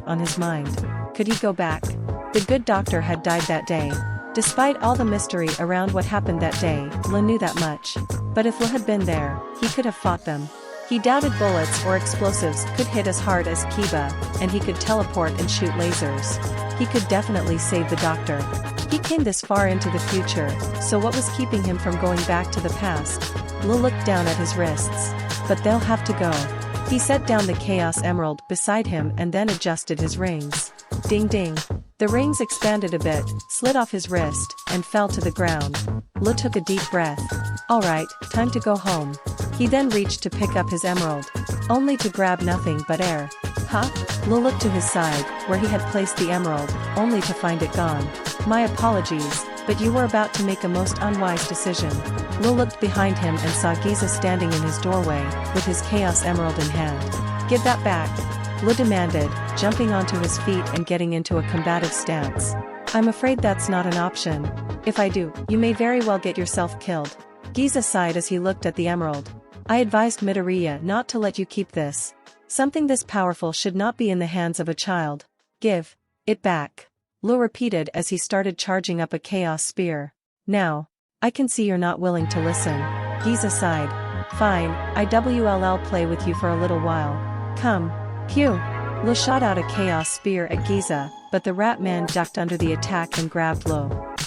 weight on his mind. Could he go back? The good doctor had died that day. Despite all the mystery around what happened that day, Le knew that much. But if Le had been there, he could have fought them. He doubted bullets or explosives could hit as hard as Kiba, and he could teleport and shoot lasers. He could definitely save the doctor. He came this far into the future, so what was keeping him from going back to the past? Le looked down at his wrists. But they'll have to go. He set down the Chaos Emerald beside him and then adjusted his rings. Ding ding. The rings expanded a bit, slid off his wrist, and fell to the ground. Le took a deep breath. Alright, time to go home. He then reached to pick up his emerald. Only to grab nothing but air. Huh? Le looked to his side, where he had placed the emerald, only to find it gone. My apologies, but you were about to make a most unwise decision. Le looked behind him and saw Giza standing in his doorway, with his Chaos Emerald in hand. Give that back. Le demanded, jumping onto his feet and getting into a combative stance. I'm afraid that's not an option. If I do, you may very well get yourself killed. Giza sighed as he looked at the emerald. I advised Midoriya not to let you keep this. Something this powerful should not be in the hands of a child. Give it back. Le repeated as he started charging up a chaos spear. Now, I can see you're not willing to listen. Giza sighed. Fine, IWLL play with you for a little while. Come. Pew! Le shot out a chaos spear at Giza, but the rat man ducked under the attack and grabbed Le.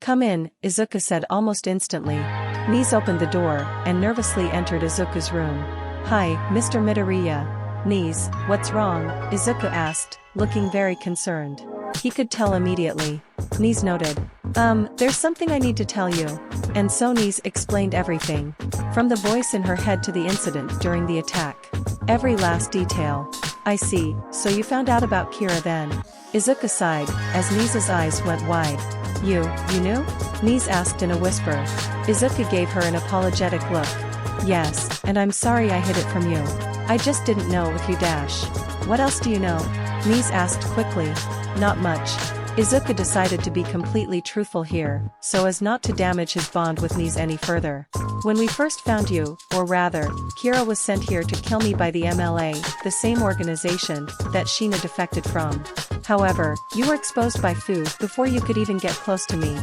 Come in, Izuku said almost instantly. Nice opened the door, and nervously entered Izuku's room. Hi, Mr. Midoriya. Nice, what's wrong? Izuku asked, looking very concerned. He could tell immediately. Nice noted. There's something I need to tell you. And so Nice explained everything. From the voice in her head to the incident during the attack. Every last detail. I see, so you found out about Kira then. Izuku sighed, as Nice's eyes went wide. You knew? Nice asked in a whisper. Izuku gave her an apologetic look. Yes, and I'm sorry I hid it from you. I just didn't know if you dash. What else do you know? Nice asked quickly. Not much. Izuku decided to be completely truthful here, so as not to damage his bond with Nice any further. When we first found you, or rather, Kira was sent here to kill me by the MLA, the same organization that Sheena defected from. However, you were exposed by Fu before you could even get close to me.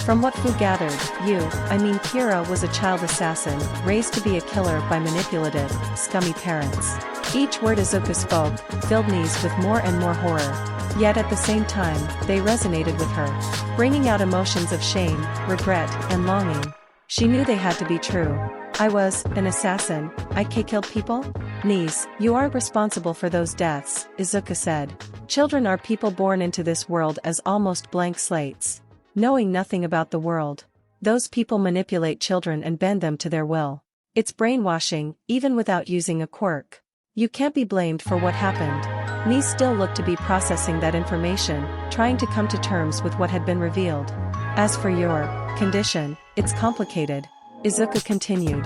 From what Fu gathered, Kira was a child assassin, raised to be a killer by manipulative, scummy parents. Each word Izuku spoke filled Nice with more and more horror. Yet at the same time, they resonated with her, bringing out emotions of shame, regret, and longing. She knew they had to be true. I was an assassin. I killed people? Nice, you aren't responsible for those deaths, Izuku said. Children are people born into this world as almost blank slates. Knowing nothing about the world. Those people manipulate children and bend them to their will. It's brainwashing, even without using a quirk. You can't be blamed for what happened. Nice still looked to be processing that information, trying to come to terms with what had been revealed. As for your condition, it's complicated. Izuku continued.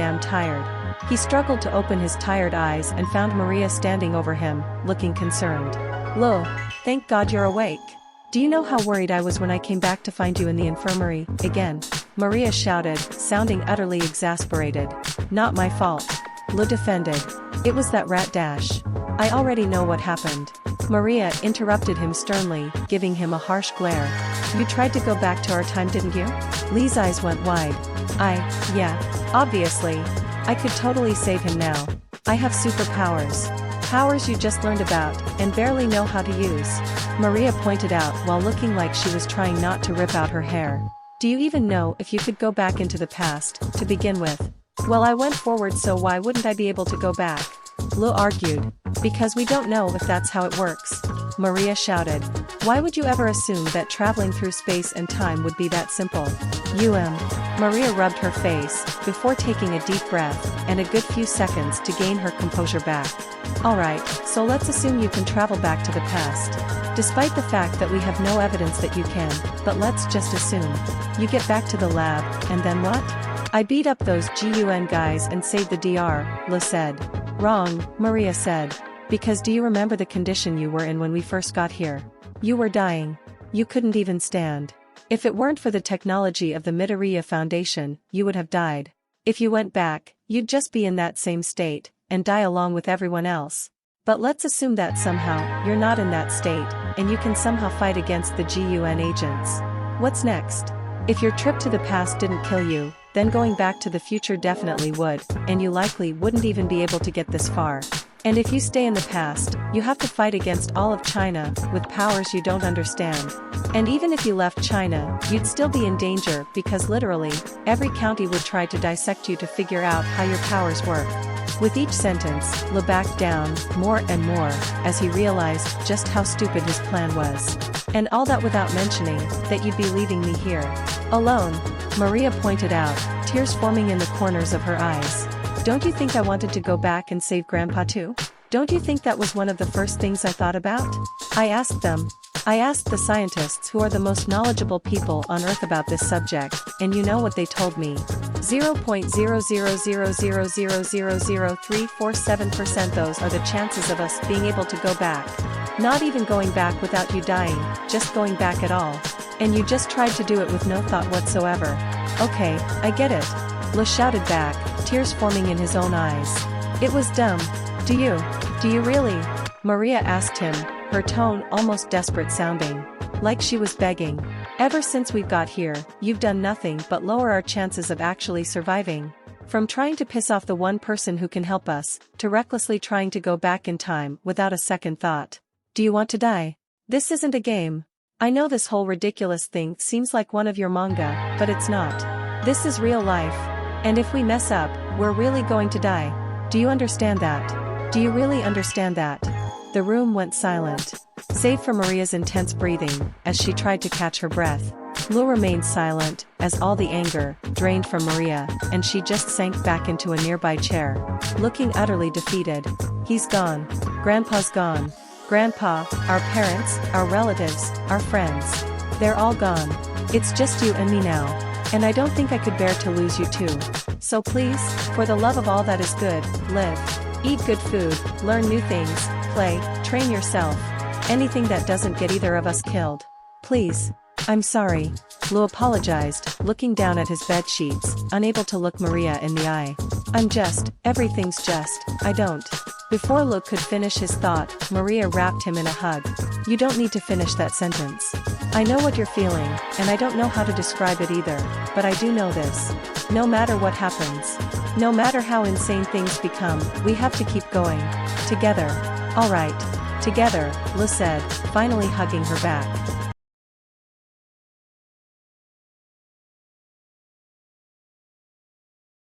damn tired. He struggled to open his tired eyes and found Maria standing over him, looking concerned. Lo, thank God you're awake. Do you know how worried I was when I came back to find you in the infirmary, again? Maria shouted, sounding utterly exasperated. Not my fault. Lo defended. It was that rat Dash. I already know what happened. Maria interrupted him sternly, giving him a harsh glare. You tried to go back to our time, didn't you? Lee's eyes went wide. Yeah, obviously. I could totally save him now. I have superpowers. Powers you just learned about, and barely know how to use. Maria pointed out while looking like she was trying not to rip out her hair. Do you even know if you could go back into the past, to begin with? Well, I went forward, so why wouldn't I be able to go back? Lo argued. Because we don't know if that's how it works. Maria shouted. Why would you ever assume that traveling through space and time would be that simple? Maria rubbed her face, before taking a deep breath, and a good few seconds to gain her composure back. Alright, so let's assume you can travel back to the past. Despite the fact that we have no evidence that you can, but let's just assume. You get back to the lab, and then what? I beat up those GUN guys and saved the DR, Lo said. Wrong, Maria said. Because do you remember the condition you were in when we first got here? You were dying. You couldn't even stand. If it weren't for the technology of the Midoriya Foundation, you would have died. If you went back, you'd just be in that same state, and die along with everyone else. But let's assume that somehow, you're not in that state, and you can somehow fight against the GUN agents. What's next? If your trip to the past didn't kill you, then going back to the future definitely would, and you likely wouldn't even be able to get this far. And if you stay in the past, you have to fight against all of China, with powers you don't understand. And even if you left China, you'd still be in danger because literally, every county would try to dissect you to figure out how your powers work. With each sentence, Lo backed down, more and more, as he realized just how stupid his plan was. And all that without mentioning that you'd be leaving me here. Alone, Maria pointed out, tears forming in the corners of her eyes. Don't you think I wanted to go back and save Grandpa too? Don't you think that was one of the first things I thought about? I asked them. I asked the scientists who are the most knowledgeable people on Earth about this subject, and you know what they told me. 0.000000347%, those are the chances of us being able to go back. Not even going back without you dying, just going back at all. And you just tried to do it with no thought whatsoever. Okay, I get it. Lo shouted back, tears forming in his own eyes. It was dumb. Do you really? Maria asked him, her tone almost desperate sounding. Like she was begging. Ever since we've got here, you've done nothing but lower our chances of actually surviving. From trying to piss off the one person who can help us, to recklessly trying to go back in time without a second thought. Do you want to die? This isn't a game. I know this whole ridiculous thing seems like one of your manga, but it's not. This is real life. And if we mess up, we're really going to die. Do you understand that? Do you really understand that? The room went silent. Save for Maria's intense breathing, as she tried to catch her breath. Lo remained silent, as all the anger drained from Maria, and she just sank back into a nearby chair, looking utterly defeated. He's gone. Grandpa's gone. Grandpa, our parents, our relatives, our friends. They're all gone. It's just you and me now. And I don't think I could bear to lose you too. So please, for the love of all that is good, live. Eat good food, learn new things, play, train yourself. Anything that doesn't get either of us killed. Please. I'm sorry. Lou apologized, looking down at his bed sheets, unable to look Maria in the eye. Everything's just, I don't. Before Luke could finish his thought, Maria wrapped him in a hug. You don't need to finish that sentence. I know what you're feeling, and I don't know how to describe it either, but I do know this. No matter what happens, no matter how insane things become, we have to keep going. Together. All right. Together, Lou said, finally hugging her back.